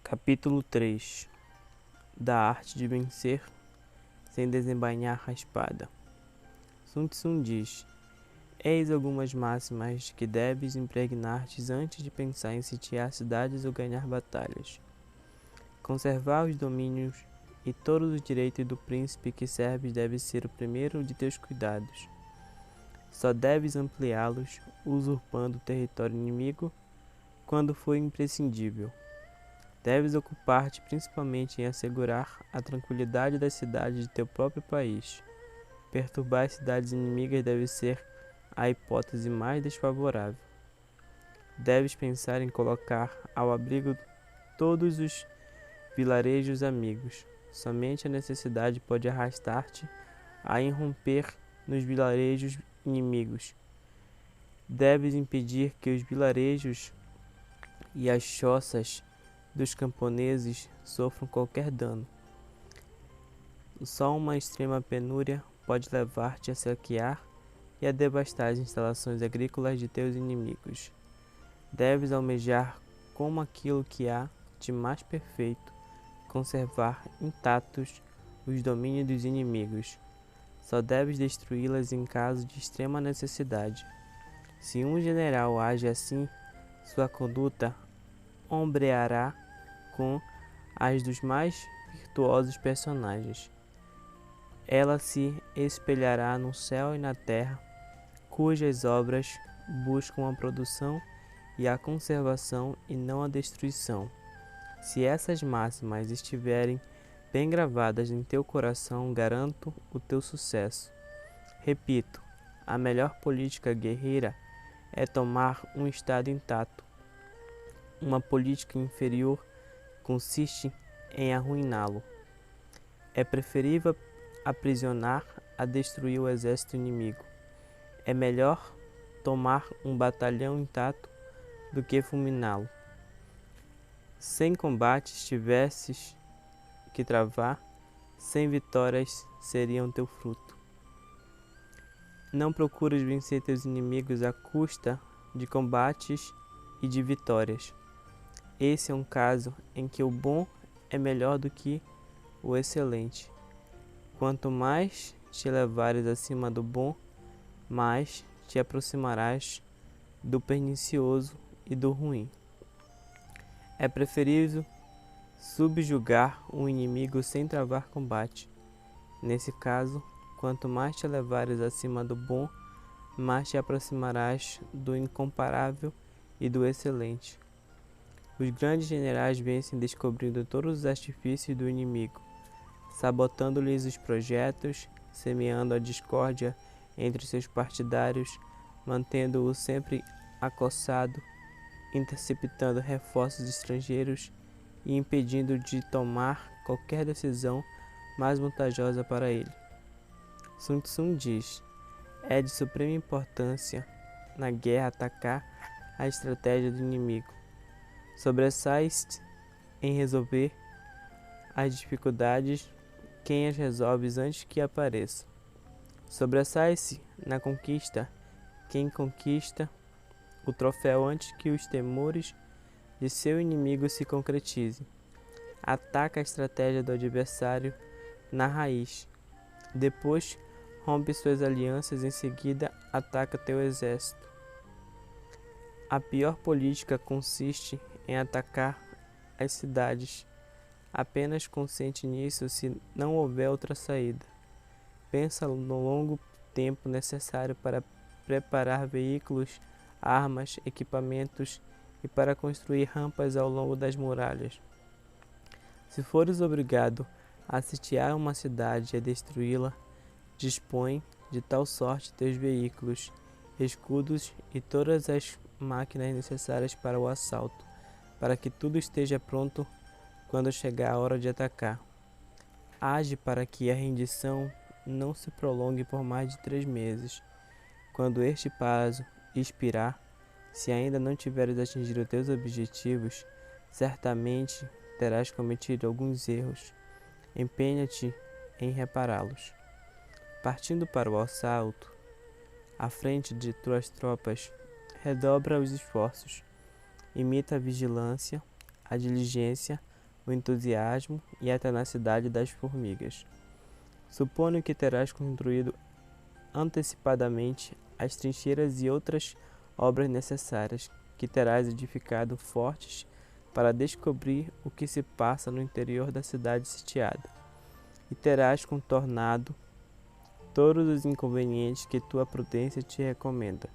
Capítulo 3 Da arte de vencer sem desembainhar a espada. Sun Tzu diz: Eis algumas máximas que deves impregnar-te antes de pensar em sitiar cidades ou ganhar batalhas. Conservar os domínios e todos os direitos do príncipe que serves deve ser o primeiro de teus cuidados. Só deves ampliá-los, usurpando o território inimigo, quando for imprescindível. Deves ocupar-te principalmente em assegurar a tranquilidade das cidades de teu próprio país. Perturbar as cidades inimigas deve ser a hipótese mais desfavorável. Deves pensar em colocar ao abrigo todos os vilarejos amigos. Somente a necessidade pode arrastar-te a irromper nos vilarejos inimigos. Deves impedir que os vilarejos e as choças dos camponeses sofram qualquer dano. Só uma extrema penúria pode levar-te a saquear e a devastar as instalações agrícolas de teus inimigos. Deves almejar como aquilo que há de mais perfeito, conservar intactos os domínios dos inimigos. Só deves destruí-las em caso de extrema necessidade. Se um general age assim, sua conduta ombreará com as dos mais virtuosos personagens. Ela se espelhará no céu e na terra, cujas obras buscam a produção e a conservação e não a destruição. Se essas máximas estiverem bem gravadas em teu coração, garanto o teu sucesso. Repito, a melhor política guerreira é tomar um estado intacto. Uma política inferior consiste em arruiná-lo. É preferível aprisionar a destruir o exército inimigo. É melhor tomar um batalhão intacto do que fulminá-lo. Sem combates tivesses que travar, sem vitórias seriam teu fruto. Não procures vencer teus inimigos à custa de combates e de vitórias. Esse é um caso em que o bom é melhor do que o excelente. Quanto mais te elevares acima do bom, mais te aproximarás do pernicioso e do ruim. É preferível subjugar um inimigo sem travar combate. Nesse caso, quanto mais te elevares acima do bom, mais te aproximarás do incomparável e do excelente. Os grandes generais vencem descobrindo todos os artifícios do inimigo, sabotando-lhes os projetos, semeando a discórdia entre seus partidários, mantendo-o sempre acossado, interceptando reforços estrangeiros e impedindo de tomar qualquer decisão mais vantajosa para ele. Sun Tzu diz: é de suprema importância na guerra atacar a estratégia do inimigo. Sobressai-se em resolver as dificuldades quem as resolve antes que apareça. Sobressai-se na conquista quem conquista o troféu antes que os temores de seu inimigo se concretizem. Ataca a estratégia do adversário na raiz. Depois rompe suas alianças, em seguida ataca teu exército. A pior política consiste em atacar as cidades. Apenas consente nisso se não houver outra saída. Pensa no longo tempo necessário para preparar veículos, armas, equipamentos e para construir rampas ao longo das muralhas. Se fores obrigado a sitiar uma cidade e a destruí-la, dispõe de tal sorte teus veículos, escudos e todas as máquinas necessárias para o assalto, para que tudo esteja pronto quando chegar a hora de atacar. Age para que a rendição não se prolongue por mais de 3 meses. Quando este prazo expirar, se ainda não tiveres atingido teus objetivos, certamente terás cometido alguns erros. Empenha-te em repará-los. Partindo para o assalto, à frente de tuas tropas, redobra os esforços. Imita a vigilância, a diligência, o entusiasmo e a tenacidade das formigas. Suponho que terás construído antecipadamente as trincheiras e outras obras necessárias, que terás edificado fortes para descobrir o que se passa no interior da cidade sitiada, e terás contornado todos os inconvenientes que tua prudência te recomenda.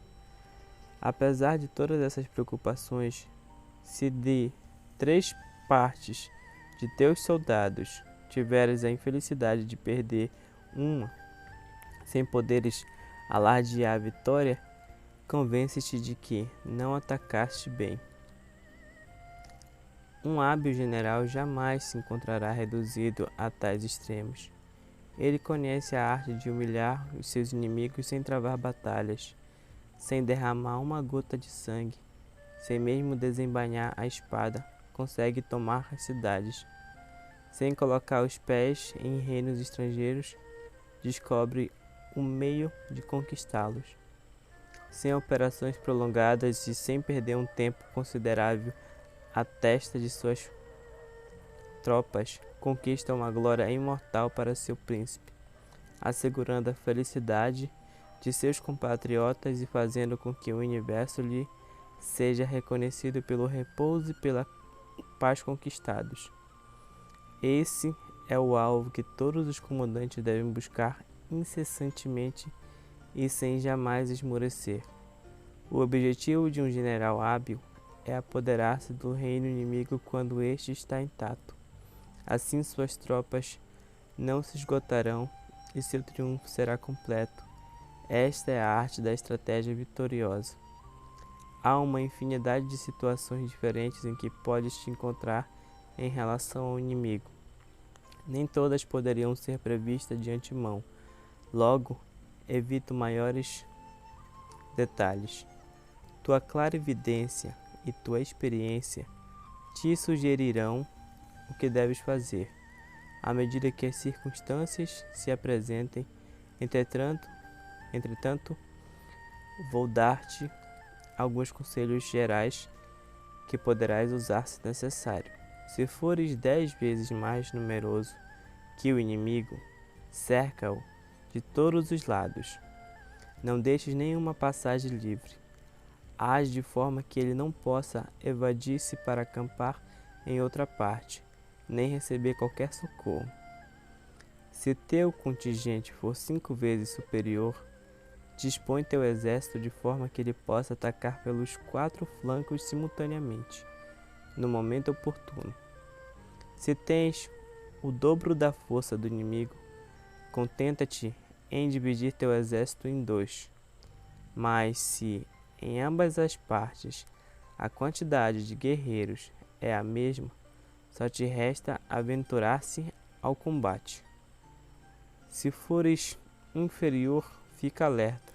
Apesar de todas essas preocupações, se de 3 partes de teus soldados tiveres a infelicidade de perder uma, sem poderes alardear a vitória, convence-te de que não atacaste bem. Um hábil general jamais se encontrará reduzido a tais extremos. Ele conhece a arte de humilhar os seus inimigos sem travar batalhas, sem derramar uma gota de sangue, sem mesmo desembainhar a espada, consegue tomar as cidades. Sem colocar os pés em reinos estrangeiros, descobre o meio de conquistá-los. Sem operações prolongadas e sem perder um tempo considerável à testa de suas tropas, conquista uma glória imortal para seu príncipe, assegurando a felicidade de seus compatriotas e fazendo com que o universo lhe seja reconhecido pelo repouso e pela paz conquistados. Esse é o alvo que todos os comandantes devem buscar incessantemente e sem jamais esmorecer. O objetivo de um general hábil é apoderar-se do reino inimigo quando este está intacto. Assim suas tropas não se esgotarão e seu triunfo será completo. Esta é a arte da estratégia vitoriosa. Há uma infinidade de situações diferentes em que podes te encontrar em relação ao inimigo. Nem todas poderiam ser previstas de antemão. Logo, evito maiores detalhes. Tua clarividência e tua experiência te sugerirão o que deves fazer, à medida que as circunstâncias se apresentem. Entretanto, vou dar-te alguns conselhos gerais que poderás usar se necessário. Se fores 10 vezes mais numeroso que o inimigo, cerca-o de todos os lados. Não deixes nenhuma passagem livre. Age de forma que ele não possa evadir-se para acampar em outra parte, nem receber qualquer socorro. Se teu contingente for 5 vezes superior, dispõe teu exército de forma que ele possa atacar pelos 4 flancos simultaneamente, no momento oportuno. Se tens o dobro da força do inimigo, contenta-te em dividir teu exército em 2. Mas se em ambas as partes a quantidade de guerreiros é a mesma, só te resta aventurar-se ao combate. Se fores inferior, fica alerta.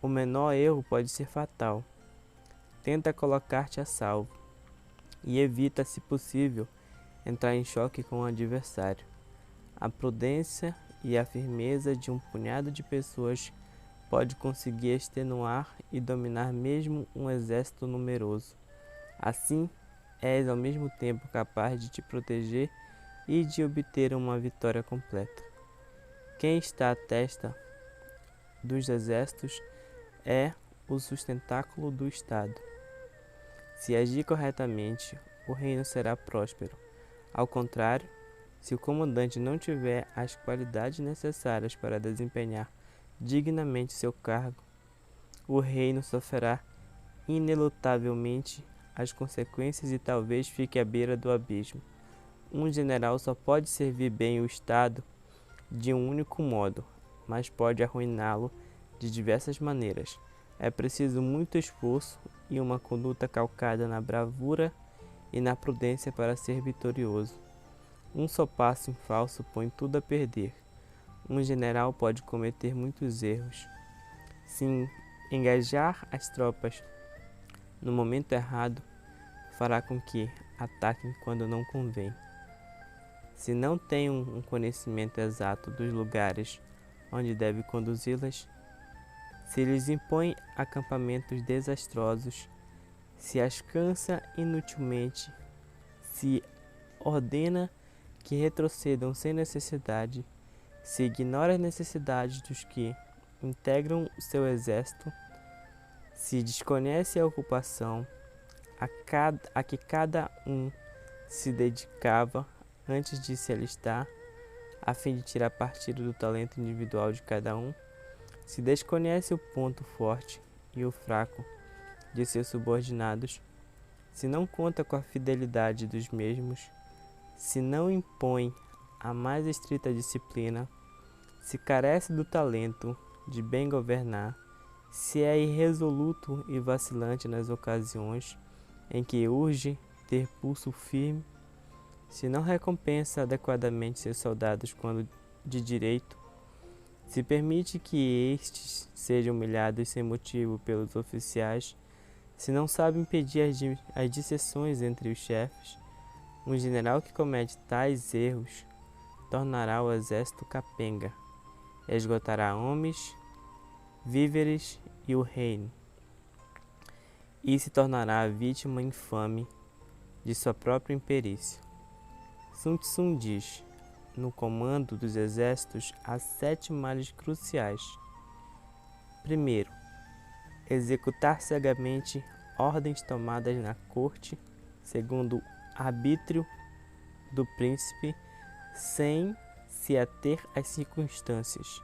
O menor erro pode ser fatal. Tenta colocar-te a salvo e evita, se possível, entrar em choque com o adversário. A prudência e a firmeza de um punhado de pessoas pode conseguir extenuar e dominar mesmo um exército numeroso. Assim, és ao mesmo tempo capaz de te proteger e de obter uma vitória completa. Quem está à testa dos exércitos é o sustentáculo do Estado. Se agir corretamente, o reino será próspero. Ao contrário, se o comandante não tiver as qualidades necessárias para desempenhar dignamente seu cargo, o reino sofrerá inelutavelmente as consequências e talvez fique à beira do abismo. Um general só pode servir bem o Estado de um único modo, mas pode arruiná-lo de diversas maneiras. É preciso muito esforço e uma conduta calcada na bravura e na prudência para ser vitorioso. Um só passo em falso põe tudo a perder. Um general pode cometer muitos erros. Se engajar as tropas no momento errado, fará com que ataquem quando não convém. Se não tem um conhecimento exato dos lugares onde deve conduzi-las, se lhes impõe acampamentos desastrosos, se as cansa inutilmente, se ordena que retrocedam sem necessidade, se ignora as necessidades dos que integram o seu exército, se desconhece a ocupação a que cada um se dedicava antes de se alistar, a fim de tirar partido do talento individual de cada um, se desconhece o ponto forte e o fraco de seus subordinados, se não conta com a fidelidade dos mesmos, se não impõe a mais estrita disciplina, se carece do talento de bem governar, se é irresoluto e vacilante nas ocasiões em que urge ter pulso firme, se não recompensa adequadamente seus soldados quando de direito, se permite que estes sejam humilhados sem motivo pelos oficiais, se não sabe impedir as dissensões entre os chefes, um general que comete tais erros tornará o exército capenga, esgotará homens, víveres e o reino, e se tornará a vítima infame de sua própria imperícia. Sun Tzu diz: no comando dos exércitos há 7 males cruciais. Primeiro, executar cegamente ordens tomadas na corte, segundo arbítrio do príncipe, sem se ater às circunstâncias.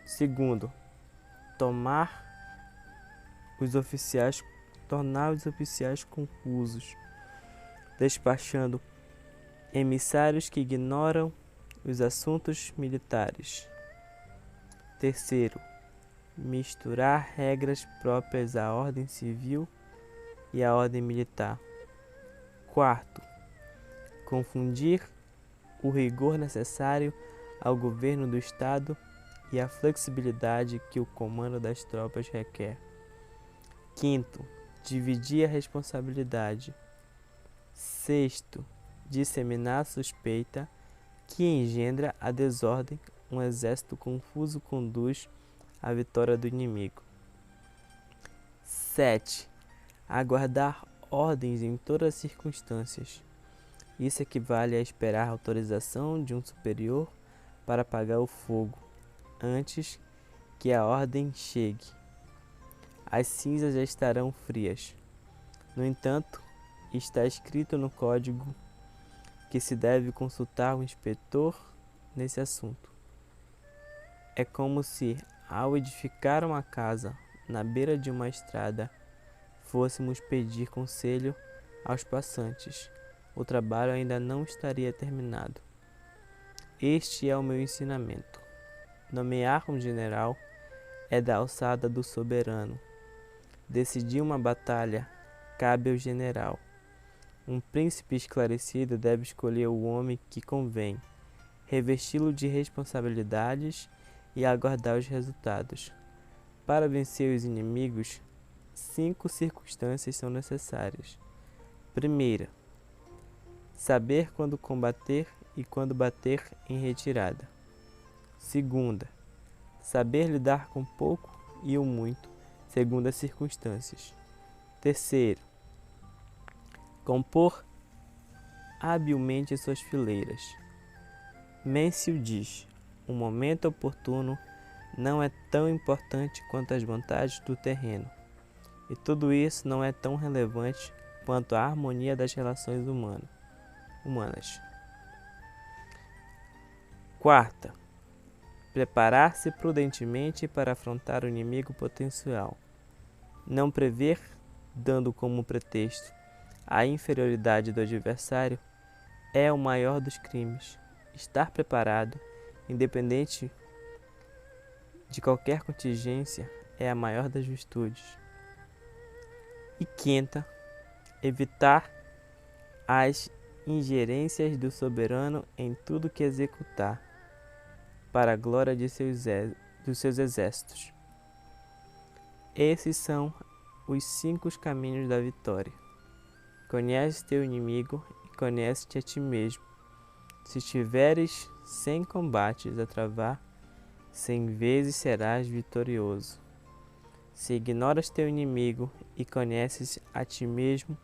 Segundo, tornar os oficiais confusos, despachando emissários que ignoram os assuntos militares. Terceiro, misturar regras próprias à ordem civil e à ordem militar. Quarto, confundir o rigor necessário ao governo do Estado e a flexibilidade que o comando das tropas requer. Quinto, dividir a responsabilidade. Sexto, disseminar a suspeita que engendra a desordem. Um exército confuso conduz à vitória do inimigo. 7. Aguardar ordens em todas as circunstâncias. Isso equivale a esperar a autorização de um superior para apagar o fogo, antes que a ordem chegue. As cinzas já estarão frias. No entanto, está escrito no código que se deve consultar o inspetor nesse assunto. É como se, ao edificar uma casa na beira de uma estrada, fôssemos pedir conselho aos passantes. O trabalho ainda não estaria terminado. Este é o meu ensinamento. Nomear um general é da alçada do soberano. Decidir uma batalha cabe ao general. Um príncipe esclarecido deve escolher o homem que convém, revesti-lo de responsabilidades e aguardar os resultados. Para vencer os inimigos, 5 circunstâncias são necessárias. Primeira, saber quando combater e quando bater em retirada. Segunda, saber lidar com pouco e o muito, segundo as circunstâncias. Terceiro, compor habilmente suas fileiras. Mêncio diz: o momento oportuno não é tão importante quanto as vantagens do terreno, e tudo isso não é tão relevante quanto a harmonia das relações humanas. Quarta, preparar-se prudentemente para afrontar o inimigo potencial. Não prever, dando como pretexto a inferioridade do adversário, é o maior dos crimes. Estar preparado, independente de qualquer contingência, é a maior das virtudes. E quinta, evitar as ingerências do soberano em tudo que executar, para a glória dos seus exércitos. Esses são os 5 caminhos da vitória. Conhece teu inimigo e conhece-te a ti mesmo. Se tiveres 100 combates a travar, 100 vezes serás vitorioso. Se ignoras teu inimigo e conheces a ti mesmo,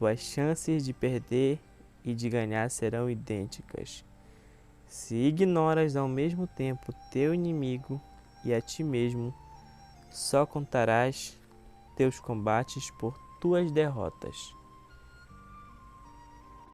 tuas chances de perder e de ganhar serão idênticas. Se ignoras ao mesmo tempo teu inimigo e a ti mesmo, só contarás teus combates por tuas derrotas.